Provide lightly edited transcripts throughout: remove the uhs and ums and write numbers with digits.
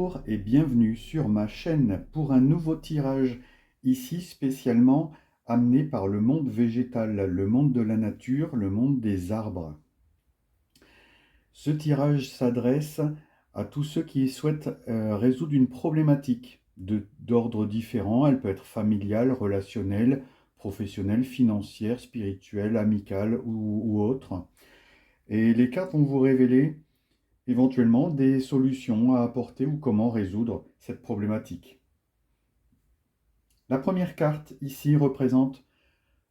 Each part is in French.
Bonjour et bienvenue sur ma chaîne pour un nouveau tirage, ici spécialement amené par le monde végétal, le monde de la nature, le monde des arbres. Ce tirage s'adresse à tous ceux qui souhaitent résoudre une problématique d'ordre différent. Elle peut être familiale, relationnelle, professionnelle, financière, spirituelle, amicale ou autre. Et les cartes vont vous révéler éventuellement des solutions à apporter ou comment résoudre cette problématique. La première carte ici représente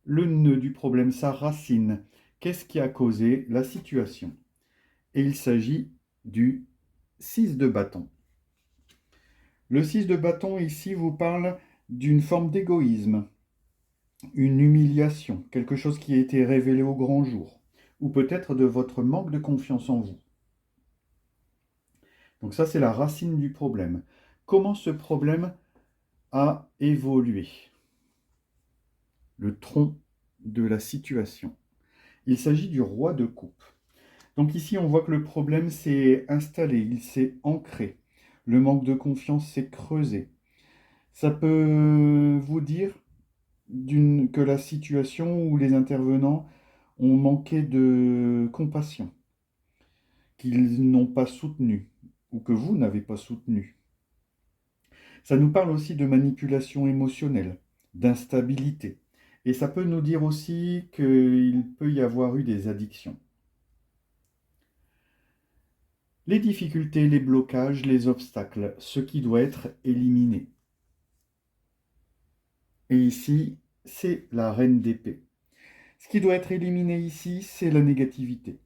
le nœud du problème, sa racine. Qu'est-ce qui a causé la situation? Et il s'agit du 6 de bâton. Le 6 de bâton ici vous parle d'une forme d'égoïsme, une humiliation, quelque chose qui a été révélé au grand jour, ou peut-être de votre manque de confiance en vous. Donc ça, c'est la racine du problème. Comment ce problème a évolué? Le tronc de la situation. Il s'agit du roi de coupe. Donc ici, on voit que le problème s'est installé, il s'est ancré. Le manque de confiance s'est creusé. Ça peut vous dire que la situation où les intervenants ont manqué de compassion, qu'ils n'ont pas soutenu, ou que vous n'avez pas soutenu. Ça nous parle aussi de manipulation émotionnelle, d'instabilité. Et ça peut nous dire aussi qu'il peut y avoir eu des addictions. Les difficultés, les blocages, les obstacles, ce qui doit être éliminé. Et ici, c'est la reine d'épée. Ce qui doit être éliminé ici, c'est la négativité.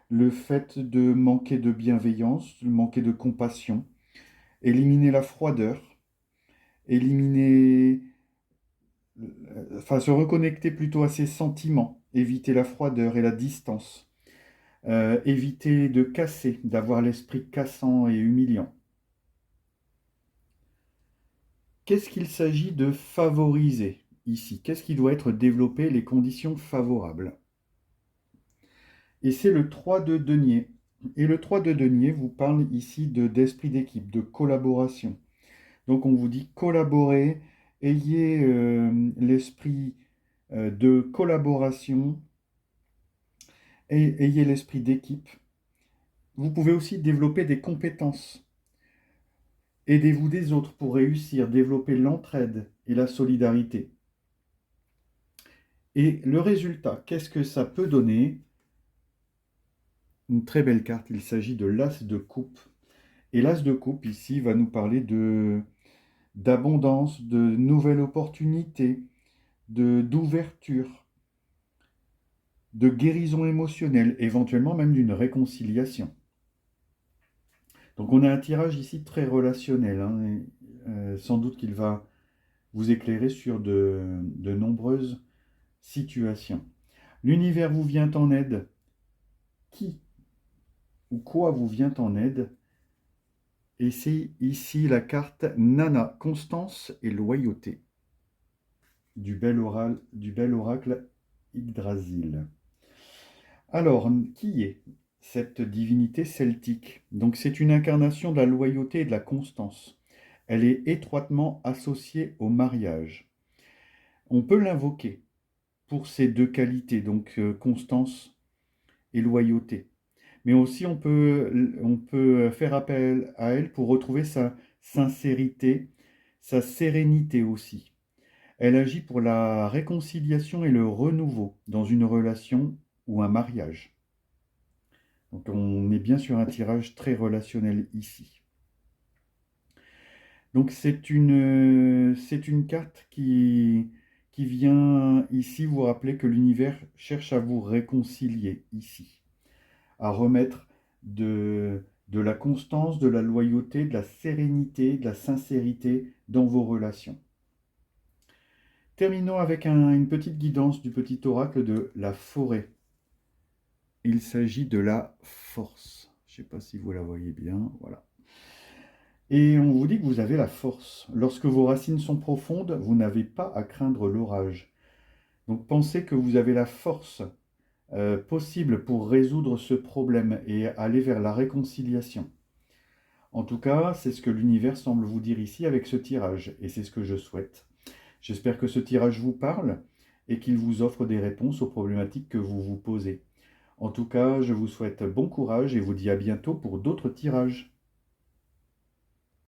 Le fait de manquer de bienveillance, de manquer de compassion, éliminer la froideur, éliminer, se reconnecter plutôt à ses sentiments, éviter la froideur et la distance, éviter de casser, d'avoir l'esprit cassant et humiliant. Qu'est-ce qu'il s'agit de favoriser ici? Qu'est-ce qui doit être développé? Les conditions favorables. Et c'est le 3 de denier. Et le 3 de denier vous parle ici d'esprit d'équipe, de collaboration. Donc on vous dit collaborer, ayez l'esprit de collaboration et ayez l'esprit d'équipe. Vous pouvez aussi développer des compétences. Aidez-vous des autres pour réussir, développer l'entraide et la solidarité. Et le résultat, qu'est-ce que ça peut donner? Une très belle carte, il s'agit de l'as de coupe. Et l'as de coupe, ici, va nous parler d'abondance, de nouvelles opportunités, d'ouverture, de guérison émotionnelle, éventuellement même d'une réconciliation. Donc on a un tirage ici très relationnel, hein, et, sans doute qu'il va vous éclairer sur de nombreuses situations. L'univers vous vient en aide. Qui ou quoi vous vient en aide? Et c'est ici la carte Nana, constance et loyauté, du bel oracle Yggdrasil. Alors, qui est cette divinité celtique? Donc c'est une incarnation de la loyauté et de la constance. Elle est étroitement associée au mariage. On peut l'invoquer pour ces deux qualités, donc constance et loyauté. Mais aussi on peut faire appel à elle pour retrouver sa sincérité, sa sérénité aussi. Elle agit pour la réconciliation et le renouveau dans une relation ou un mariage. Donc on est bien sur un tirage très relationnel ici. Donc c'est une carte qui vient ici vous rappeler que l'univers cherche à vous réconcilier ici, à remettre de la constance, de la loyauté, de la sérénité, de la sincérité dans vos relations. Terminons avec une petite guidance du petit oracle de la forêt. Il s'agit de la force. Je ne sais pas si vous la voyez bien, voilà. Et on vous dit que vous avez la force. Lorsque vos racines sont profondes, vous n'avez pas à craindre l'orage. Donc pensez que vous avez la force possible pour résoudre ce problème et aller vers la réconciliation. En tout cas, c'est ce que l'univers semble vous dire ici avec ce tirage, et c'est ce que je souhaite. J'espère que ce tirage vous parle et qu'il vous offre des réponses aux problématiques que vous vous posez. En tout cas, je vous souhaite bon courage et vous dis à bientôt pour d'autres tirages.